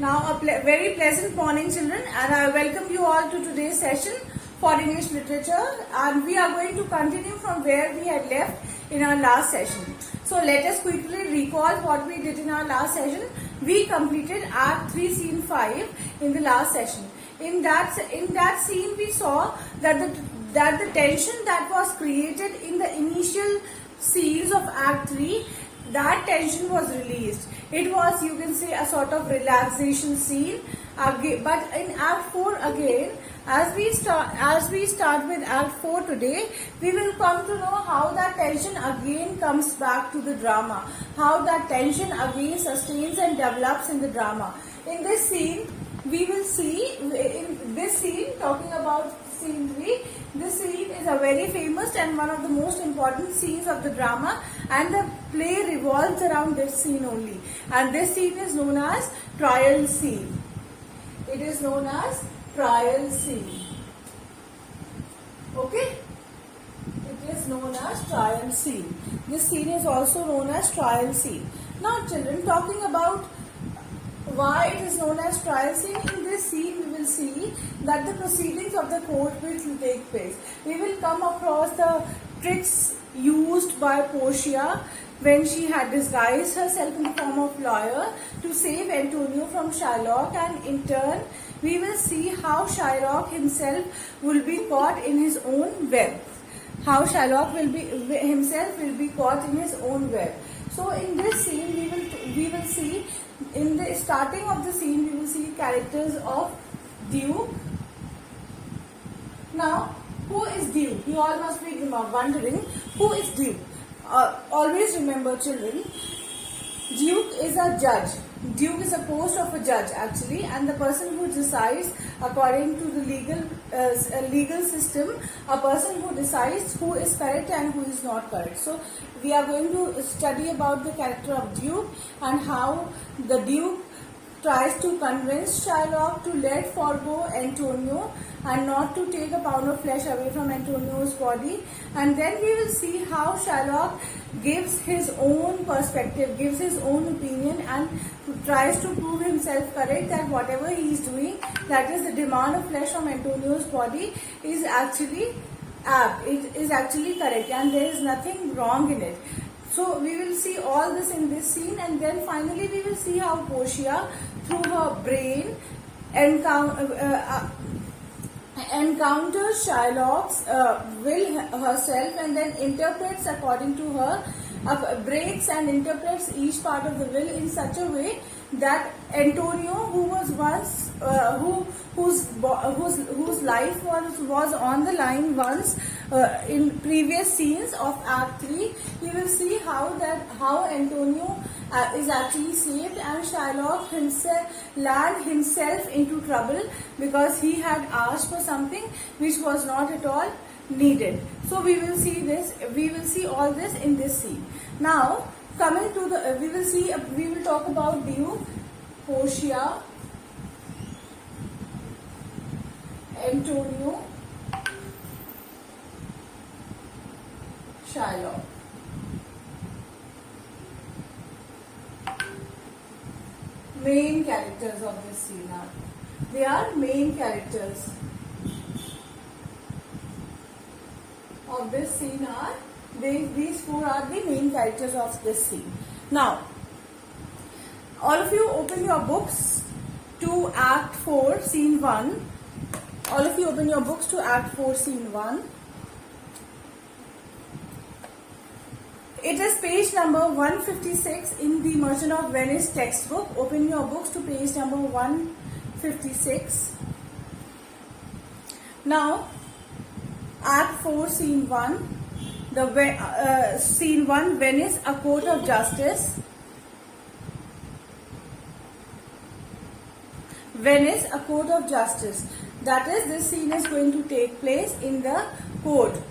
Now very pleasant morning children, and I welcome you all to today's session for English literature, and we are going to continue from where we had left in our last session. So let us quickly recall what we did in our last session. We completed Act 3 Scene 5 in the last session. In that scene we saw that the tension that was created in the initial scenes of Act 3, that tension was released. It was, you can say, a sort of relaxation scene. But in Act 4 again, as we start with Act 4 today, we will come to know how that tension again comes back to the drama, how that tension again sustains and develops in the drama. In this scene, we will see, in this scene, talking about scene 3, this scene is a very famous and one of the most important scenes of the drama, and the play revolves around this scene only. And this scene is known as trial scene. It is known as trial scene. Okay? It is known as trial scene. This scene is also known as trial scene. Now children, talking about why it is known as trial scene, in this scene we will see that the proceedings of the court will take place. We will come across the tricks used by Portia when she had disguised herself in the form of lawyer to save Antonio from Shylock, and in turn we will see how Shylock himself will be caught in his own web. How Shylock himself will be caught in his own web. So in this scene we will see, in the starting of the scene, we will see characters of Duke. Now, who is Duke? You all must be wondering, who is Duke? Always remember children, Duke is a judge. Duke is a post of a judge actually, and the person who decides according to the legal system, a person who decides who is correct and who is not correct. So we are going to study about the character of Duke and how the Duke tries to convince Shylock to let forgo Antonio and not to take a pound of flesh away from Antonio's body. And then we will see how Shylock gives his own perspective, gives his own opinion, and tries to prove himself correct that whatever he is doing, that is the demand of flesh from Antonio's body, is actually apt, it is actually correct, and there is nothing wrong in it. So we will see all this in this scene, and then finally we will see how Portia, through her brain, encounters Shylock's will herself, and then interprets according to her, breaks and interprets each part of the will in such a way that Antonio, who was once, whose life was on the line once in previous scenes of Act 3, we will see how Antonio is actually saved, and Shylock land himself into trouble because he had asked for something which was not at all needed. So we will see all this in this scene. Now coming to the, we will talk about Duke, Portia, Antonio, Shylock. Main characters of this scene are, they are main characters of this scene are, these four are the main characters of this scene. Now, all of you open your books to Act 4 Scene 1. All of you open your books to Act 4 Scene 1. It is page number 156 in the Merchant of Venice textbook. Open your books to page number 156. Now, Act 4 Scene 1. Scene 1, Venice, a court of justice. Venice, a court of justice. That is, this scene is going to take place in the court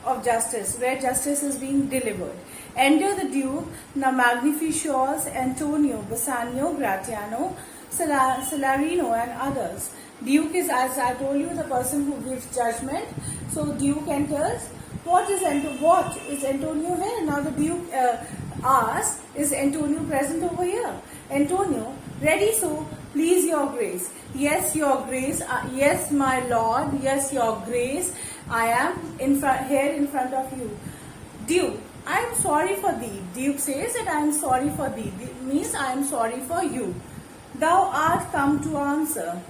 of justice, where justice is being delivered. Enter the Duke, the magnificos, Antonio, Bassanio, Gratiano, Salarino, and others. Duke is, as I told you, the person who gives judgment. So Duke enters. What is Antonio here? Now the Duke asks, is Antonio present over here? Antonio, Ready, so please your grace. Yes, your grace. Yes, my lord. Yes, your grace. I am here in front of you. Duke, I am sorry for thee. Duke says that I am sorry for thee. Means I am sorry for you. Thou art come to answer.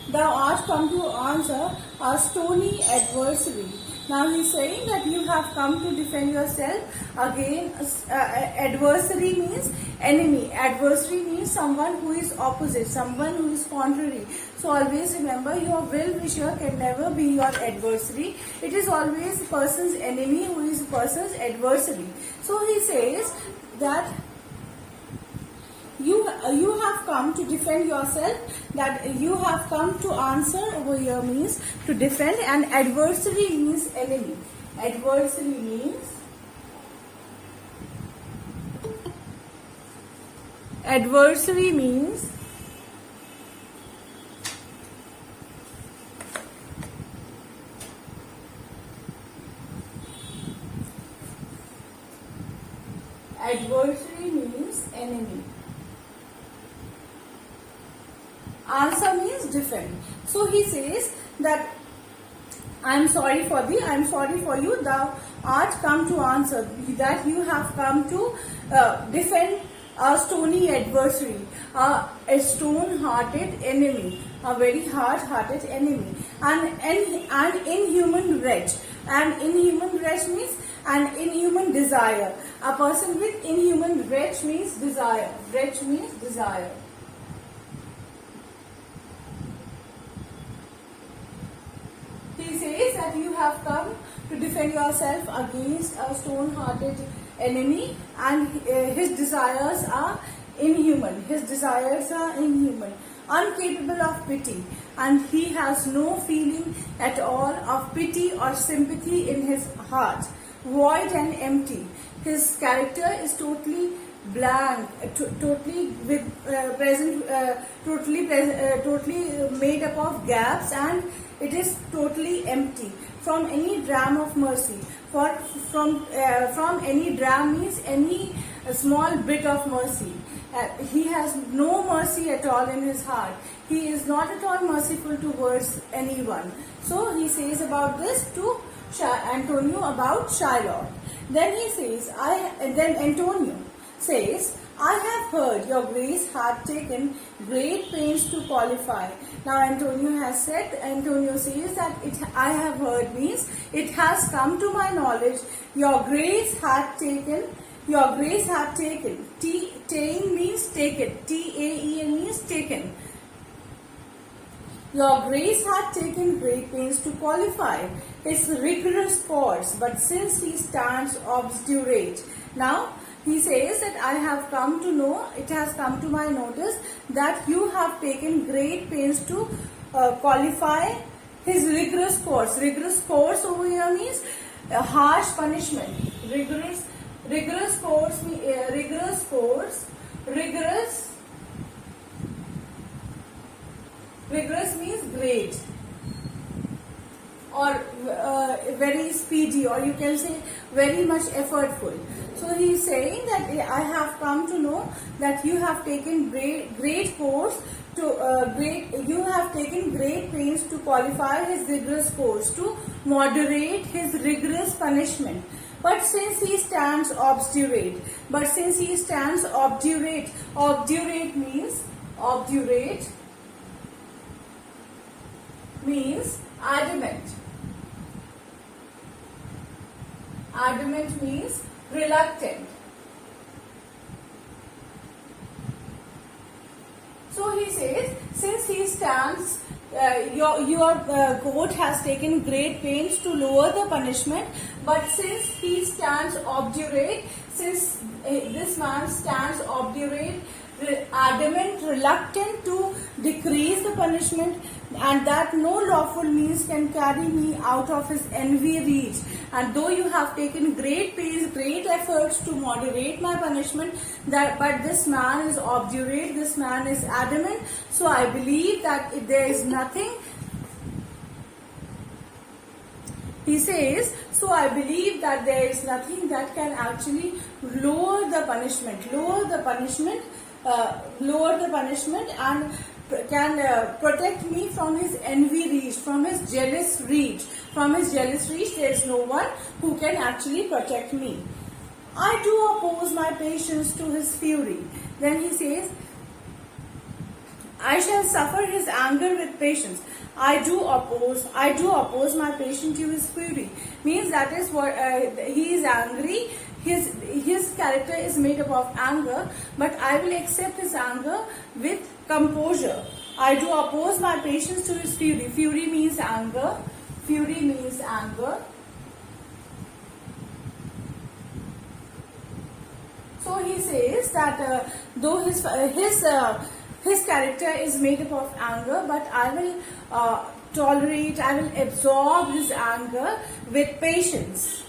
Thou art come to answer a stony adversary. Now he is saying that you have come to defend yourself against adversary means enemy. Adversary means someone who is opposite, someone who is contrary. So always remember, your well-wisher can never be your adversary. It is always a person's enemy who is a person's adversary. So he says that you have come to defend yourself, that you have come to answer over here means to defend, and adversary means enemy. Adversary means enemy. Answer means defend. So he says that I am sorry for thee, I am sorry for you, thou art come to answer, that you have come to defend a stony adversary, a stone-hearted enemy, a very hard-hearted enemy, and inhuman wretch. And inhuman wretch means an inhuman desire. A person with inhuman wretch means desire. Wretch means desire. He says that you have come to defend yourself against a stone-hearted enemy, and his desires are inhuman. His desires are inhuman, incapable of pity, and he has no feeling at all of pity or sympathy in his heart. Void and empty. His character is totally blank, totally made up of gaps, and it is totally empty from any dram of mercy. From any dram means any small bit of mercy. He has no mercy at all in his heart. He is not at all merciful towards anyone. So he says about this to Antonio about Shylock. Then he says, then Antonio says, I have heard your grace hath taken great pains to qualify. Now Antonio says that I have heard means it has come to my knowledge, your grace hath taken. Ta'en means taken. T-A-E-N means taken. Your grace hath taken great pains to qualify his rigorous course, but since he stands obdurate. Now he says that I have come to know, it has come to my notice that you have taken great pains to qualify his rigorous course. Rigorous course over here means harsh punishment. Rigorous means great, or very speedy, or you can say very much effortful. So he is saying that I have come to know that you have taken great course to you have taken great pains to qualify his rigorous course, to moderate his rigorous punishment. But since he stands obdurate, obdurate means adamant. Adamant means reluctant. So he says, since he stands, your court has taken great pains to lower the punishment, but since he stands obdurate, since this man stands obdurate, adamant, reluctant to decrease the punishment, and that no lawful means can carry me out of his envy reach. And though you have taken great pains, great efforts to moderate my punishment, but this man is obdurate, this man is adamant. So I believe that if there is nothing, he says, so I believe that there is nothing that can actually lower the punishment lower the punishment and can protect me from his envy reach, from his jealous reach. From his jealous reach, there is no one who can actually protect me. I do oppose my patience to his fury. Then he says, I shall suffer his anger with patience. I do oppose my patience to his fury. Means that is what he is angry. His character is made up of anger, but I will accept his anger with composure. I do oppose my patience to his fury. Fury means anger. Fury means anger. So he says that though his character is made up of anger, but I will tolerate, I will absorb his anger with patience,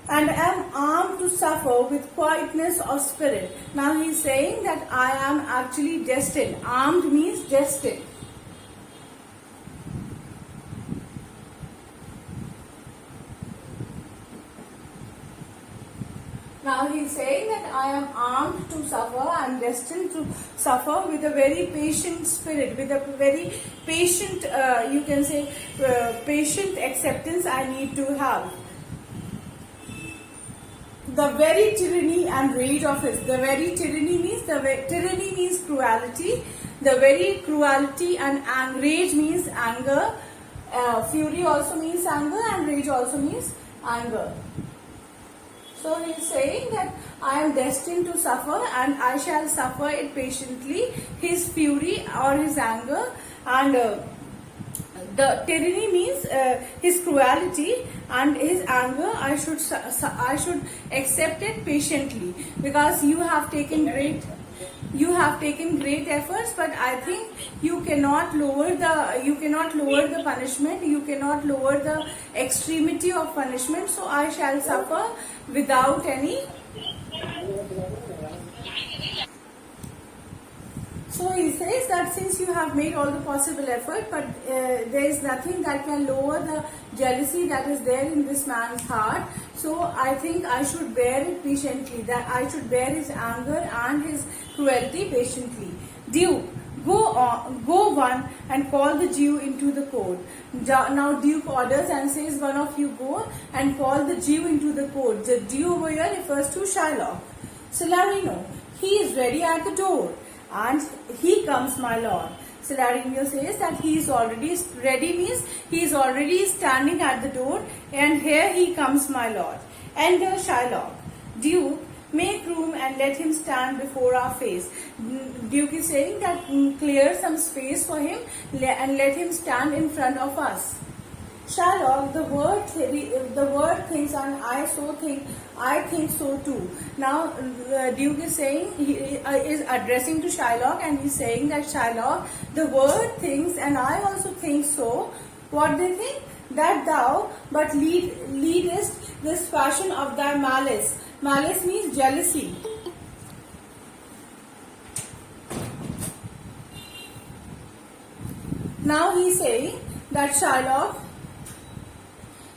and am armed to suffer with quietness of spirit. Now he is saying that I am actually destined. Armed means destined. Now he is saying that I am armed to suffer, I am destined to suffer with a very patient spirit, with a very patient, you can say, patient acceptance I need to have. The very tyranny and rage of his, the very tyranny means cruelty, the very cruelty and rage means anger, fury also means anger and rage also means anger. So he is saying that I am destined to suffer and I shall suffer it patiently, his fury or his anger, and the tyranny means his cruelty, and his anger I should accept it patiently, because you have taken great efforts, but I think you cannot lower the punishment, you cannot lower the extremity of punishment, so I shall suffer without any. So he says that since you have made all the possible effort, but there is nothing that can lower the jealousy that is there in this man's heart, so I think I should bear it patiently, that I should bear his anger and his cruelty patiently. Duke, go one and call the Jew into the court. Now Duke orders and says, one of you go and call the Jew into the court. The Jew over here refers to Shylock. Celerino, he is ready at the door. And he comes, my lord. Celerino says that he is already ready, means he is already standing at the door, and here he comes, my lord. Enter Shylock. Duke, make room and let him stand before our face. Duke is saying that clear some space for him and let him stand in front of us. Shylock, the word thinks, and I think so too. Now Duke is saying, he is addressing to Shylock, and he is saying that Shylock, the word thinks, and I also think so. What they think? That thou but leadest this fashion of thy malice. Malice means jealousy. Now he is saying that Shylock,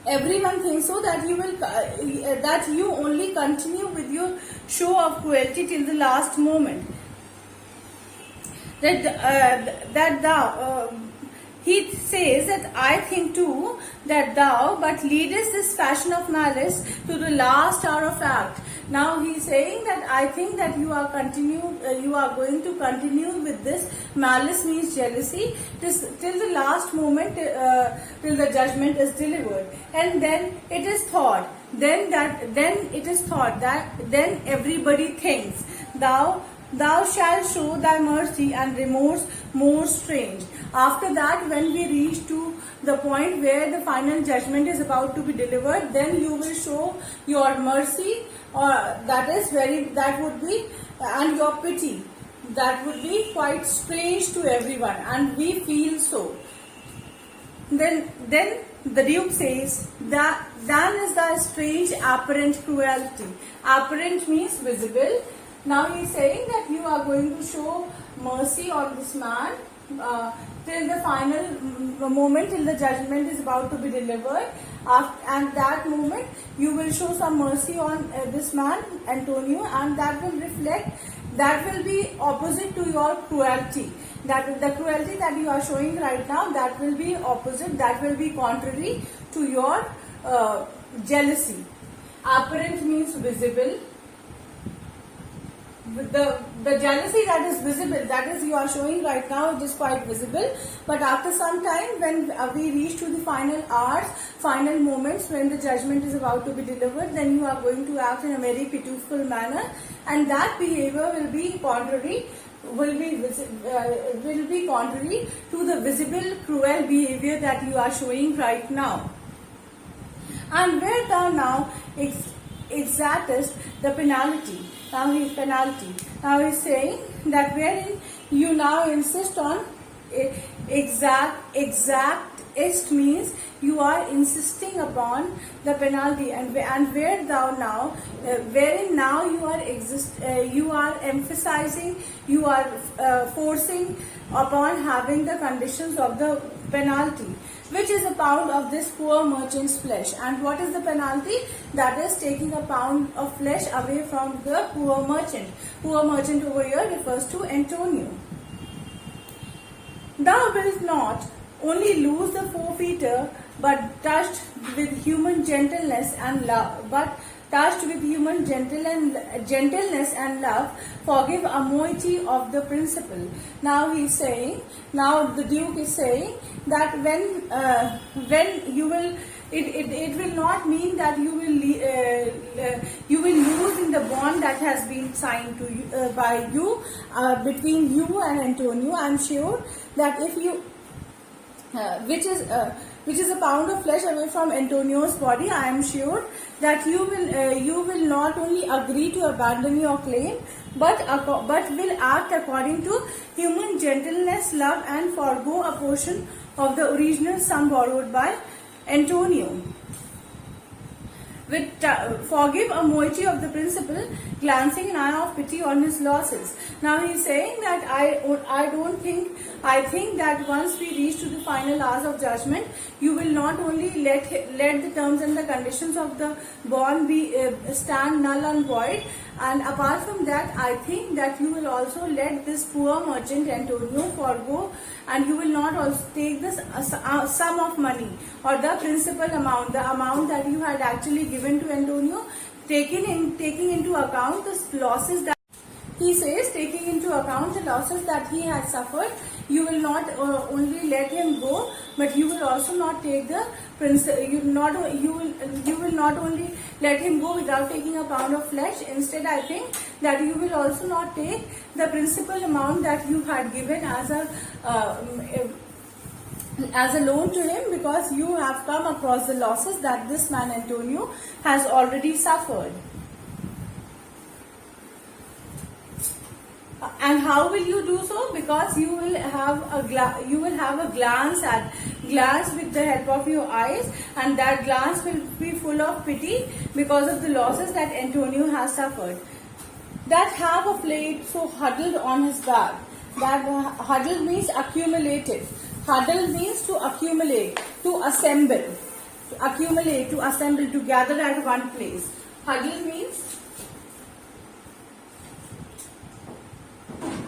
everyone thinks so, that you only continue with your show of cruelty till the last moment. That thou, he says that I think too that thou but leadest this fashion of malice to the last hour of act. Now he is saying that I think that you are going to continue with this malice means jealousy till the last moment, till the judgment is delivered. And then it is thought, then everybody thinks, thou shalt show thy mercy and remorse more strange. After that, when we reach to the point where the final judgment is about to be delivered, then you will show your mercy, or that would be, and your pity. That would be quite strange to everyone, and we feel so. Then the Duke says that then is thy strange apparent cruelty. Apparent means visible. Now he is saying that you are going to show mercy on this man till the final moment, till the judgment is about to be delivered. And that moment you will show some mercy on this man, Antonio, and that will reflect that will be opposite to your cruelty. That the cruelty that you are showing right now, that will be opposite, that will be contrary to your jealousy. Apparent means visible. The jealousy that is visible, that is you are showing right now, it is quite visible. But after some time, when we reach to the final hours, final moments, when the judgment is about to be delivered, then you are going to act in a very pitiful manner, and that behavior will be contrary. Will be contrary to the visible cruel behavior that you are showing right now. And where thou now exactest the penalty. Now he is penalty. Now he is saying that wherein you now insist on exactest means you are insisting upon the penalty, and where thou now, wherein now you are emphasizing, you are forcing upon having the conditions of the penalty, which is a pound of this poor merchant's flesh. And what is the penalty? That is taking a pound of flesh away from the poor merchant. Poor merchant over here refers to Antonio. Thou wilt not only lose the forfeiter, but touched with human gentleness and love, forgive a moiety of the principle. Now he is saying, now the Duke is saying that when you will, it will not mean that you will lose in the bond that has been signed to you, by you, between you and Antonio. I am sure that if you which is a pound of flesh away from Antonio's body, I am sure that you will not only agree to abandon your claim, but will act according to human gentleness, love, and forego a portion of the original sum borrowed by Antonio. Forgive a moiety of the principal, glancing an eye of pity on his losses. Now he is saying that I think that once we reach to the final hours of judgment, you will not only let the terms and the conditions of the bond be stand null and void, and apart from that, I think that you will also let this poor merchant Antonio forgo, and you will not also take this sum of money or the principal amount, the amount that you had actually given to Antonio, taking into account the losses that he says, taking into account the losses that he had suffered. You will not only let him go, but you will also not take the you will not only let him go without taking a pound of flesh. Instead, I think that you will also not take the principal amount that you had given as a loan to him, because you have come across the losses that this man Antonio has already suffered. And how will you do so? Because you will have a glance with the help of your eyes, and that glance will be full of pity because of the losses that Antonio has suffered. That have of late so huddled on his back. That huddled means accumulated. Huddle means to accumulate, to assemble. To accumulate, to assemble, to gather at one place. Huddle means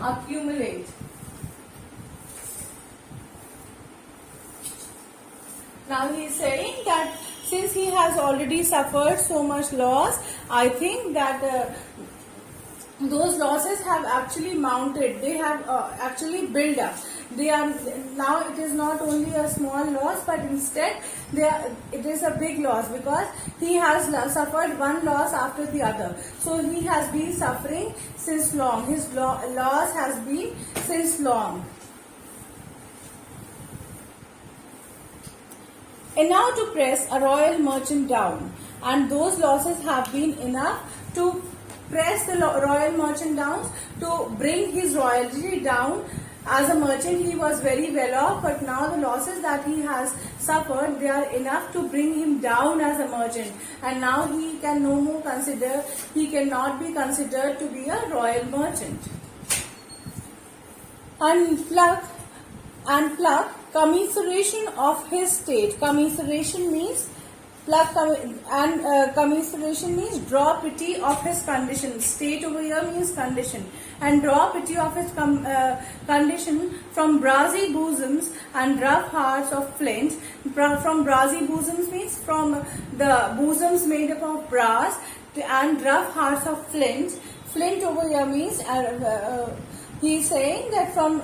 accumulate. Now he is saying that since he has already suffered so much loss, I think that those losses have actually mounted. They have actually built up. They are now. It is not only a small loss, but instead it is a big loss, because he has suffered one loss after the other. So he has been suffering since long. His loss has been since long. And now to press a royal merchant down, and those losses have been enough to press the royal merchant down, to bring his royalty down. As a merchant, he was very well off, but now the losses that he has suffered, they are enough to bring him down as a merchant, and now he can no more he cannot be considered to be a royal merchant. And pluck commiseration of his state. Commiseration means Commiseration means draw pity of his condition. State over here means condition, and draw pity of his condition from brassy bosoms and rough hearts of flint. From brassy bosoms means from the bosoms made up of brass and rough hearts of flint. Flint over here means he is saying that from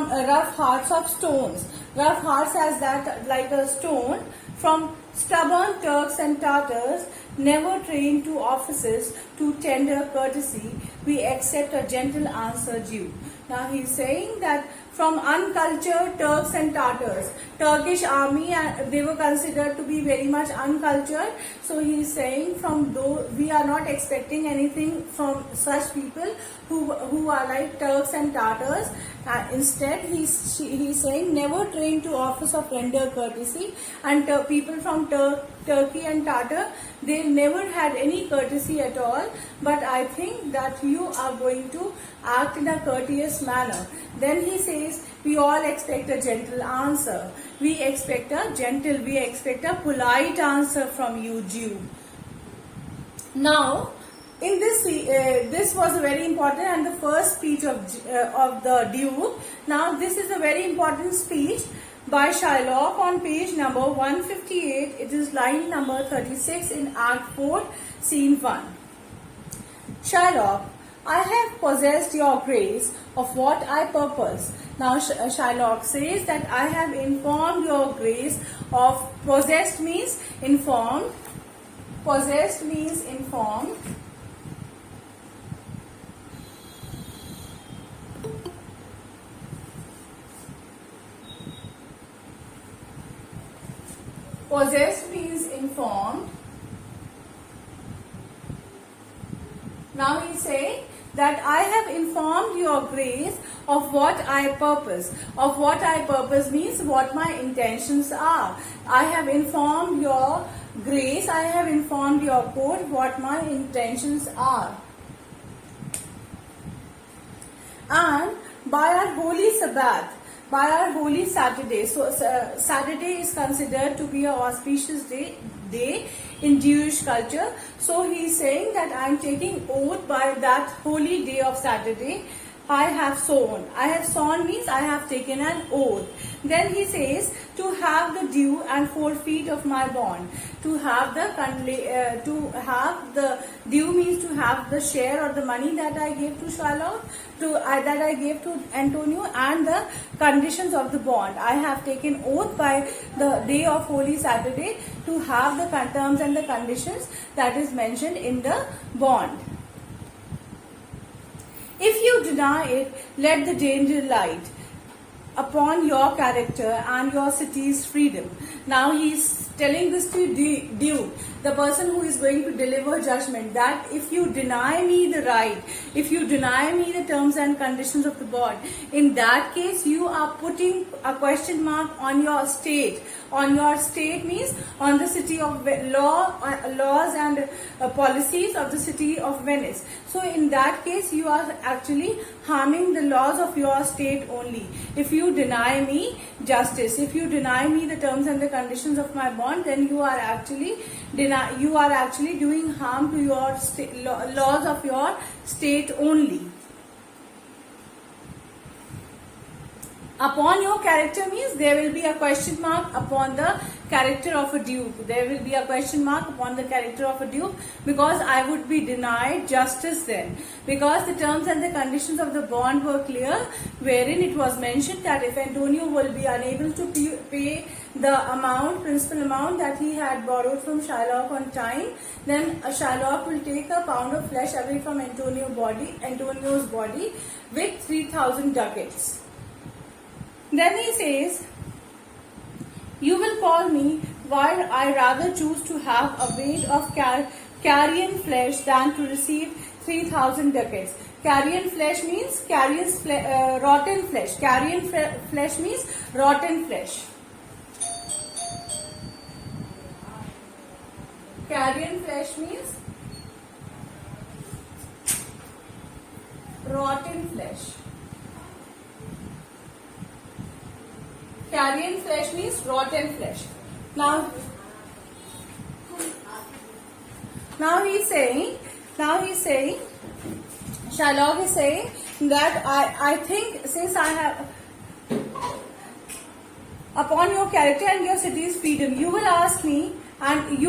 rough hearts of stones. Rough hearts as that like a stone. From stubborn Turks and Tatars, never trained to offices to tender courtesy, we accept a gentle answer due. Now he is saying that from uncultured Turks and Tatars, Turkish army, they were considered to be very much uncultured. So he is saying from though we are not expecting anything from such people who are like Turks and Tatars. Instead, he's saying never trained to office of tender courtesy, and people from Turkey and Tatar, they never had any courtesy at all. But I think that you are going to act in a courteous manner. Then he says, we all expect a gentle answer. We expect a polite answer from you, Jew. Now, in this, this was very important and the first speech of the Duke. Now, this is a very important speech by Shylock on page number 158. It is line number 36 in Act 4, Scene 1. Shylock, I have possessed your grace of what I purpose. Now Shylock says that I have informed your grace of, possessed means informed, possessed means informed, possessed means informed. Now he is saying that I have informed your grace of what I purpose. Of what I purpose means what my intentions are. I have informed your grace, I have informed your court what my intentions are. And by our holy Sabbath, by our holy Saturday. So Saturday is considered to be an auspicious day in Jewish culture. So he is saying that I am taking oath by that holy day of Saturday. I have sworn. I have sworn means I have taken an oath. Then he says to have the due and forfeit of my bond. To have the due means to have the share or the money that I gave to Shylock, that I gave to Antonio, and the conditions of the bond. I have taken oath by the day of Holy Saturday to have the terms and the conditions that is mentioned in the bond. If you deny it, let the danger light upon your character and your city's freedom. Now he is telling this to Duke, the person who is going to deliver judgment, that if you deny me the right, if you deny me the terms and conditions of the bond, in that case you are putting a question mark on your state. On your state means on the city of laws and policies of the city of Venice. So in that case you are actually harming the laws of your state only. If you deny me justice, if you deny me the terms and the conditions of my bond, then you are actually doing harm to your laws of your state only. Upon your character means there will be a question mark upon the character of a duke. There will be a question mark upon the character of a duke, because I would be denied justice then. Because the terms and the conditions of the bond were clear, wherein it was mentioned that if Antonio will be unable to pay the principal amount that he had borrowed from Shylock on time, then Shylock will take a pound of flesh away from Antonio's body with 3,000 ducats. Then he says, you will call me, while I rather choose to have a weight of carrion flesh than to receive 3,000 ducats. Carrion flesh means rotten flesh. Carrion flesh means rotten flesh. Carrion flesh means rotten flesh. Carrion flesh means rotten flesh. Now Now he's saying, Shylock is saying that I think since I have, upon your character and your city's freedom, you will ask me, and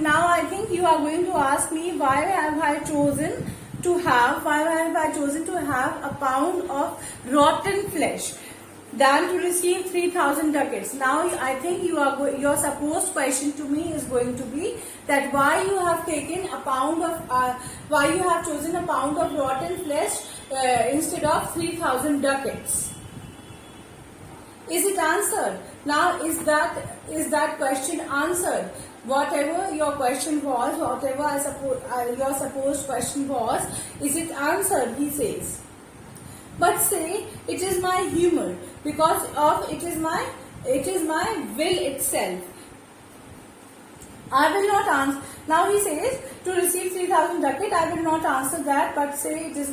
now I think you are going to ask me why have I chosen to have a pound of rotten flesh than to receive 3,000 ducats. Now I think your supposed question to me is going to be that why you have chosen a pound of rotten flesh instead of 3,000 ducats. Is it answered? Now is that question answered? Whatever your question was, whatever your supposed question was, is it answered? He says. But say it is my humor, because of it is my will itself. I will not answer. Now he says to receive 3,000 ducat, I will not answer that, but say it is